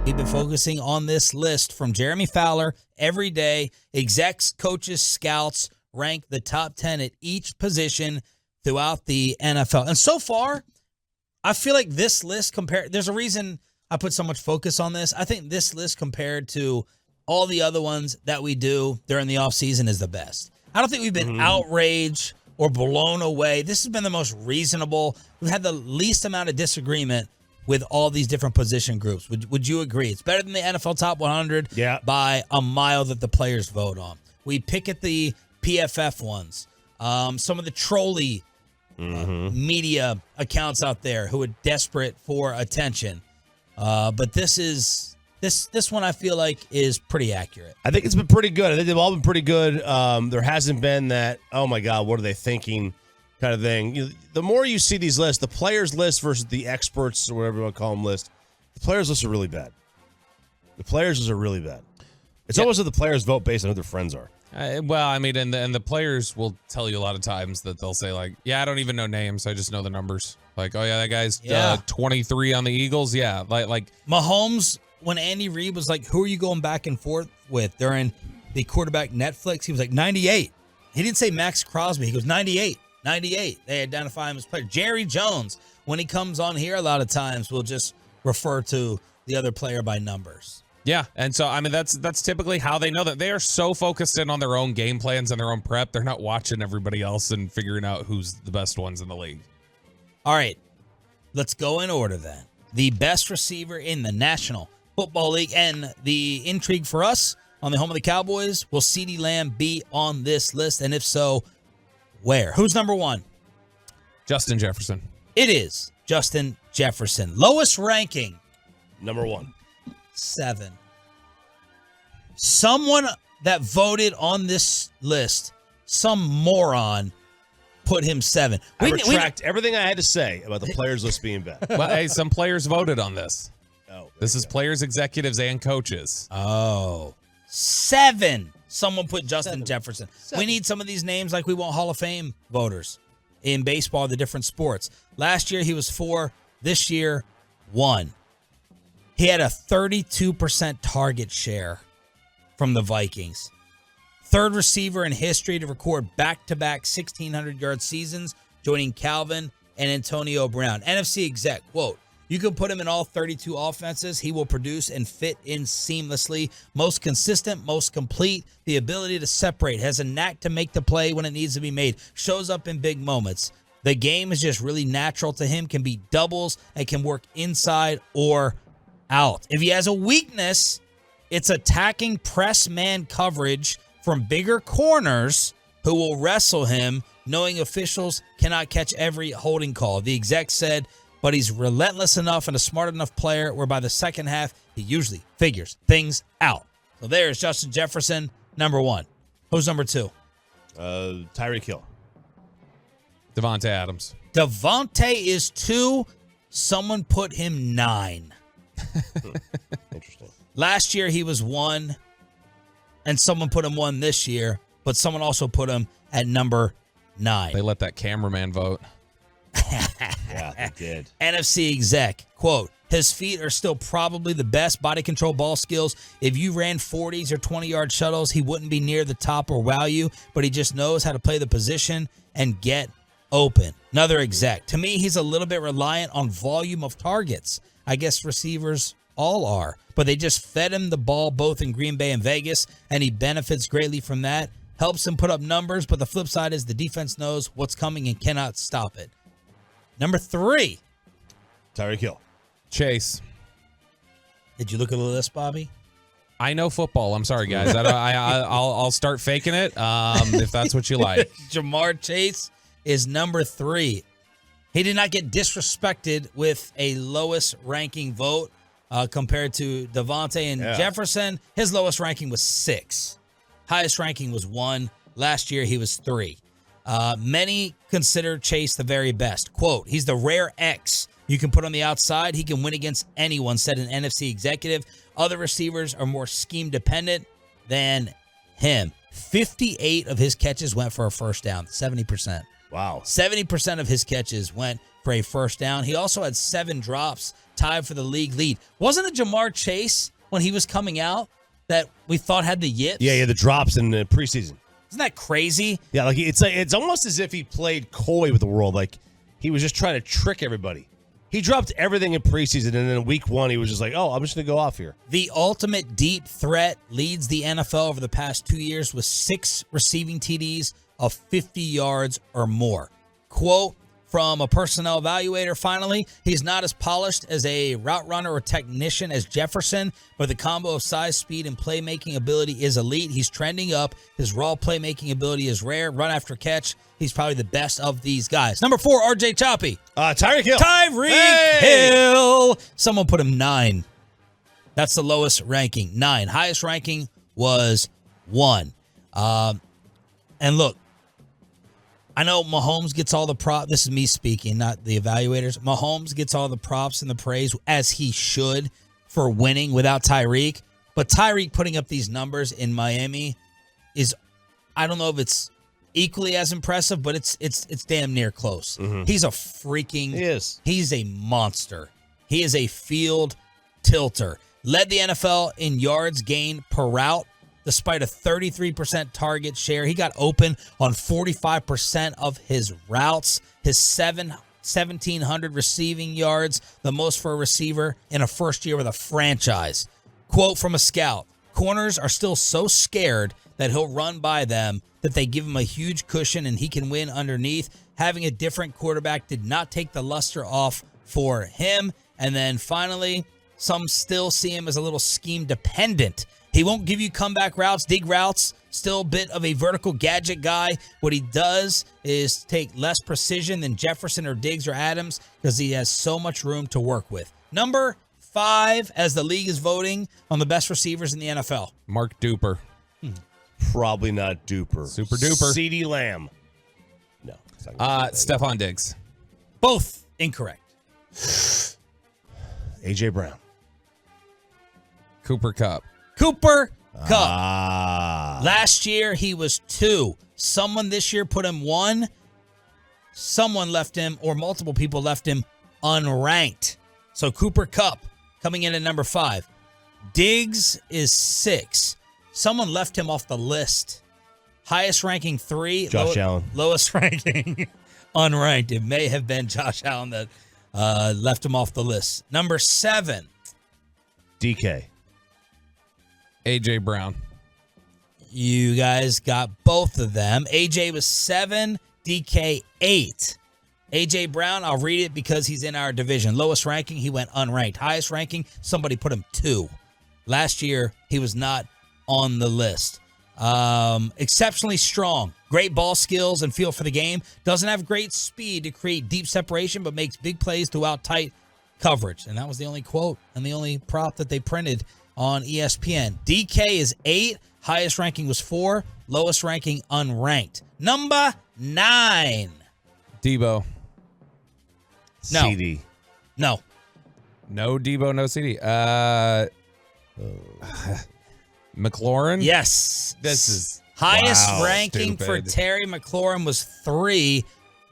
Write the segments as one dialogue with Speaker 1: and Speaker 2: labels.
Speaker 1: We've been focusing on this list from Jeremy Fowler every day. Execs, coaches, scouts rank the top 10 at each position throughout the NFL. And so far, I feel like this list there's a reason I put so much focus on this. I think this list compared to all the other ones that we do during the offseason is the best. I don't think we've been outraged or blown away. This has been the most reasonable. We've had the least amount of disagreement with all these different position groups. Would you agree? It's better than the NFL Top 100 by a mile that the players vote on. We pick at the PFF ones. Some of the trolley media accounts out there who are desperate for attention. But this one I feel like is pretty accurate.
Speaker 2: I think it's been pretty good. I think they've all been pretty good. There hasn't been that, oh my God, what are they thinking kind of thing. The more you see these lists, the players list versus the experts or whatever you want to call them list, the players lists are really bad. The players lists are really bad. It's almost like the players vote based on who their friends are.
Speaker 3: Well, I mean, and the players will tell you a lot of times that they'll say like, yeah, I don't even know names. I just know the numbers. Like, oh yeah, that guy's 23 on the Eagles. Yeah. Like
Speaker 1: Mahomes, when Andy Reid was like, who are you going back and forth with during the quarterback Netflix? He was like 98. He didn't say Max Crosby. He goes 98. 98. They identify him as player. Jerry Jones, when he comes on here, a lot of times will just refer to the other player by numbers.
Speaker 3: Yeah, and so, I mean, that's typically how they know that. They are so focused in on their own game plans and their own prep, they're not watching everybody else and figuring out who's the best ones in the league.
Speaker 1: All right, let's go in order then. The best receiver in the National Football League, and the intrigue for us on the home of the Cowboys, will CeeDee Lamb be on this list? And if so, where? Who's number one?
Speaker 3: Justin Jefferson.
Speaker 1: It is Justin Jefferson. Lowest ranking.
Speaker 2: Number 1.
Speaker 1: 7. Someone that voted on this list, some moron, put him 7.
Speaker 2: I retract everything I had to say about the players list being bad.
Speaker 3: Well, hey, some players voted on this.
Speaker 2: Oh,
Speaker 3: this is players, executives, and coaches.
Speaker 1: Oh, 7. Someone put Justin Jefferson. 7. We need some of these names like we want Hall of Fame voters in baseball, the different sports. Last year, he was 4. This year, 1. He had a 32% target share from the Vikings. Third receiver in history to record back-to-back 1,600-yard seasons, joining Calvin and Antonio Brown. NFC exec, quote, you can put him in all 32 offenses. He will produce and fit in seamlessly. Most consistent, most complete. The ability to separate. Has a knack to make the play when it needs to be made. Shows up in big moments. The game is just really natural to him. Can be doubles and can work inside or out. If he has a weakness, it's attacking press man coverage from bigger corners who will wrestle him, knowing officials cannot catch every holding call. The exec said, but he's relentless enough and a smart enough player where by the second half, he usually figures things out. So there's Justin Jefferson, number 1. Who's number 2?
Speaker 2: Tyreek Hill.
Speaker 3: Devontae Adams.
Speaker 1: Devontae is 2. Someone put him 9.
Speaker 2: Interesting.
Speaker 1: Last year, he was 1, and someone put him 1 this year, but someone also put him at number 9.
Speaker 3: They let that cameraman vote.
Speaker 2: Yeah, they did.
Speaker 1: NFC exec, quote, his feet are still probably the best body control ball skills. If you ran 40s or 20-yard shuttles, he wouldn't be near the top or wow you, but he just knows how to play the position and get open. Another exec. To me, he's a little bit reliant on volume of targets. I guess receivers all are, but they just fed him the ball both in Green Bay and Vegas, and he benefits greatly from that. Helps him put up numbers, but the flip side is the defense knows what's coming and cannot stop it. Number 3.
Speaker 2: Tyreek Hill.
Speaker 3: Chase.
Speaker 1: Did you look at the list, Bobby?
Speaker 3: I know football. I'm sorry, guys. I'll start faking it if that's what you like.
Speaker 1: Jamar Chase is number 3. He did not get disrespected with a lowest ranking vote compared to Devontae and Jefferson. His lowest ranking was 6. Highest ranking was 1. Last year, he was 3. Many consider Chase the very best. Quote, he's the rare X you can put on the outside. He can win against anyone, said an NFC executive. Other receivers are more scheme-dependent than him. 58 of his catches went for a first down, 70%.
Speaker 2: Wow.
Speaker 1: 70% of his catches went for a first down. He also had 7 drops, tied for the league lead. Wasn't it Jamar Chase when he was coming out that we thought had the yips?
Speaker 2: Yeah, the drops in the preseason.
Speaker 1: Isn't that crazy?
Speaker 2: Yeah, like it's almost as if he played coy with the world. Like he was just trying to trick everybody. He dropped everything in preseason, and then in week 1, he was just like, oh, I'm just going to go off here.
Speaker 1: The ultimate deep threat leads the NFL over the past 2 years with 6 receiving TDs of 50 yards or more. Quote from a personnel evaluator, finally, he's not as polished as a route runner or technician as Jefferson, but the combo of size, speed, and playmaking ability is elite. He's trending up. His raw playmaking ability is rare. Run after catch, he's probably the best of these guys. Number 4, RJ Choppy.
Speaker 2: Tyreek Hill.
Speaker 1: Tyreek Hill. Someone put him 9. That's the lowest ranking. 9. Highest ranking was 1. And look, I know Mahomes gets all the props. This is me speaking, not the evaluators. Mahomes gets all the props and the praise, as he should, for winning without Tyreek. But Tyreek putting up these numbers in Miami is, I don't know if it's equally as impressive, but it's damn near close.
Speaker 2: Mm-hmm.
Speaker 1: He's a freaking...
Speaker 2: He is.
Speaker 1: He's a monster. He is a field tilter. Led the NFL in yards gained per route. Despite a 33% target share, he got open on 45% of his routes. His 1,700 receiving yards, the most for a receiver in a first year with a franchise. Quote from a scout, corners are still so scared that he'll run by them that they give him a huge cushion and he can win underneath. Having a different quarterback did not take the luster off for him. And then finally, some still see him as a little scheme dependent. He won't give you comeback routes, dig routes, still a bit of a vertical gadget guy. What he does is take less precision than Jefferson or Diggs or Adams because he has so much room to work with. Number 5, as the league is voting on the best receivers in the NFL.
Speaker 3: Mark Duper.
Speaker 2: Probably not Duper.
Speaker 3: Super Duper.
Speaker 2: CeeDee Lamb. No. It's not gonna be that.
Speaker 3: Stephon Diggs.
Speaker 1: Both incorrect.
Speaker 2: A.J. Brown.
Speaker 3: Cooper Kupp.
Speaker 1: Cooper Kupp. Last year, he was 2. Someone this year put him 1. Someone left him, or multiple people left him, unranked. So Cooper Kupp coming in at number 5. Diggs is 6. Someone left him off the list. Highest ranking 3.
Speaker 2: Josh Allen.
Speaker 1: Lowest ranking unranked. It may have been Josh Allen that left him off the list. Number 7.
Speaker 2: DK.
Speaker 3: A.J. Brown.
Speaker 1: You guys got both of them. AJ was 7, DK 8. AJ Brown, I'll read it because he's in our division. Lowest ranking, he went unranked. Highest ranking, somebody put him 2. Last year, he was not on the list. Exceptionally strong. Great ball skills and feel for the game. Doesn't have great speed to create deep separation, but makes big plays throughout tight coverage. And that was the only quote and the only prop that they printed on ESPN. DK is 8. Highest ranking was 4. Lowest ranking unranked. Number 9.
Speaker 3: Debo.
Speaker 1: No.
Speaker 2: CeeDee.
Speaker 1: No.
Speaker 3: No Debo, no CeeDee. McLaurin?
Speaker 1: Yes.
Speaker 3: This is
Speaker 1: highest
Speaker 3: wow,
Speaker 1: ranking for
Speaker 3: stupid.
Speaker 1: Terry McLaurin was 3.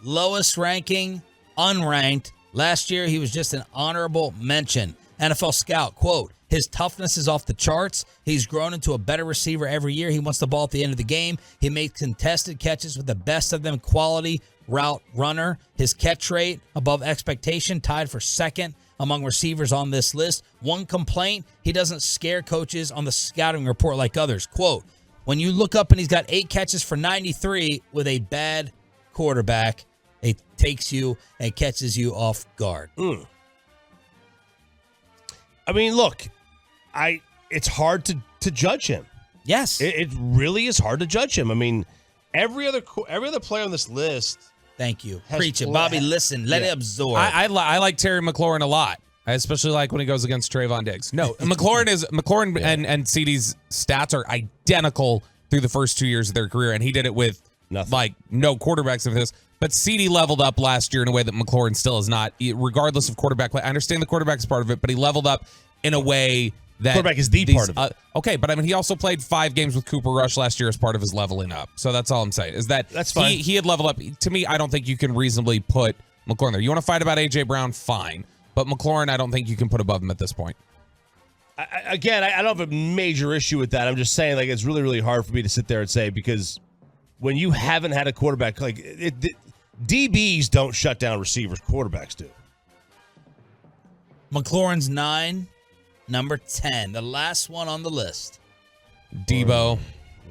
Speaker 1: Lowest ranking unranked. Last year he was just an honorable mention. NFL scout, quote, his toughness is off the charts. He's grown into a better receiver every year. He wants the ball at the end of the game. He makes contested catches with the best of them. Quality route runner. His catch rate above expectation, tied for 2nd among receivers on this list. One complaint, he doesn't scare coaches on the scouting report like others. Quote, when you look up and he's got 8 catches for 93 with a bad quarterback, it takes you and catches you off guard.
Speaker 2: I mean, look, it's hard to judge him.
Speaker 1: Yes.
Speaker 2: It really is hard to judge him. I mean, every other player on this list.
Speaker 1: Thank you. Preach it. Bobby, listen. Let it absorb.
Speaker 3: I like Terry McLaurin a lot. I especially like when he goes against Trayvon Diggs. No, McLaurin and CeeDee's stats are identical through the first 2 years of their career, and he did it with
Speaker 2: nothing.
Speaker 3: Like no quarterbacks of his. But CeeDee leveled up last year in a way that McLaurin still is not, regardless of quarterback play. I understand the quarterback is part of it, but he leveled up in a way that
Speaker 2: quarterback is the part of it.
Speaker 3: Okay, but I mean, he also played 5 games with Cooper Rush last year as part of his leveling up. So that's all I'm saying is that
Speaker 2: that's fine.
Speaker 3: He had leveled up. To me, I don't think you can reasonably put McLaurin there. You want to fight about A.J. Brown? Fine. But McLaurin, I don't think you can put above him at this point.
Speaker 2: I don't have a major issue with that. I'm just saying, like, it's really, really hard for me to sit there and say, because when you haven't had a quarterback, like, DBs don't shut down receivers. Quarterbacks do.
Speaker 1: McLaurin's 9, number 10. The last one on the list.
Speaker 3: Debo.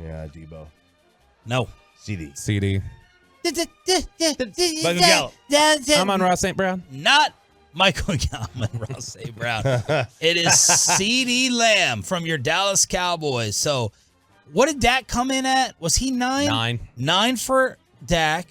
Speaker 2: Yeah, Debo.
Speaker 1: No.
Speaker 2: CeeDee.
Speaker 1: Michael
Speaker 2: Gallup.
Speaker 3: I'm on Ross St. Brown.
Speaker 1: Not Michael Gallup and Ross St. Brown. It is CeeDee Lamb from your Dallas Cowboys. So what did Dak come in at? Was he 9?
Speaker 3: 9.
Speaker 1: 9 for Dak,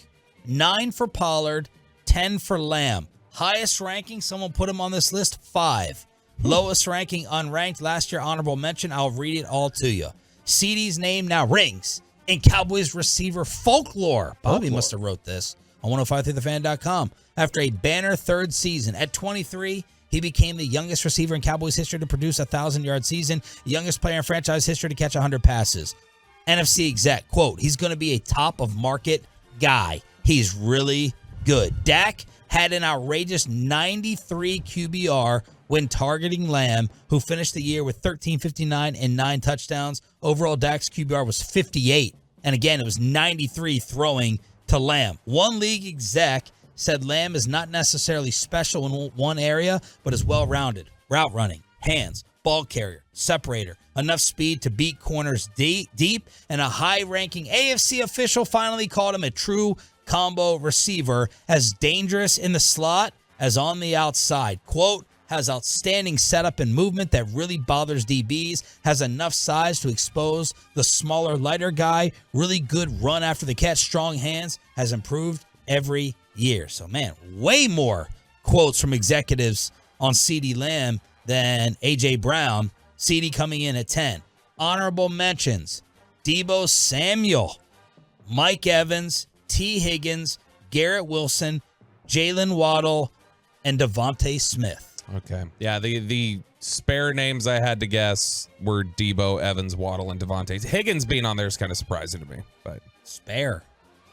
Speaker 1: 9 for Pollard, 10 for Lamb. Highest ranking, someone put him on this list, 5. Lowest ranking, unranked. Last year, honorable mention. I'll read it all to you. CeeDee's name now rings in Cowboys receiver folklore. Bobby must have wrote this on 1053thefan.com. After a banner third season, at 23, he became the youngest receiver in Cowboys history to produce a 1,000-yard season, the youngest player in franchise history to catch 100 passes. NFC exec, quote, he's going to be a top-of-market guy. He's really good. Dak had an outrageous 93 QBR when targeting Lamb, who finished the year with 1,359 and 9 touchdowns. Overall, Dak's QBR was 58. And again, it was 93 throwing to Lamb. One league exec said Lamb is not necessarily special in one area, but is well-rounded. Route running, hands, ball carrier, separator, enough speed to beat corners deep, and a high-ranking AFC official finally called him a true combo receiver, as dangerous in the slot as on the outside. Quote, has outstanding setup and movement that really bothers DBs, has enough size to expose the smaller, lighter guy, really good run after the catch, strong hands, has improved every year. So, man, way more quotes from executives on CeeDee Lamb than A.J. Brown. CeeDee coming in at 10. Honorable mentions, Deebo Samuel, Mike Evans, T. Higgins, Garrett Wilson, Jalen Waddle, and Devontae Smith.
Speaker 3: Okay. Yeah, the spare names I had to guess were Debo, Evans, Waddle, and Devontae. Higgins being on there is kind of surprising to me. But
Speaker 1: Spare.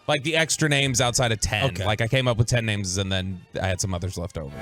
Speaker 3: like the extra names outside of 10.
Speaker 1: Okay.
Speaker 3: Like I came up with 10 names and then I had some others left over.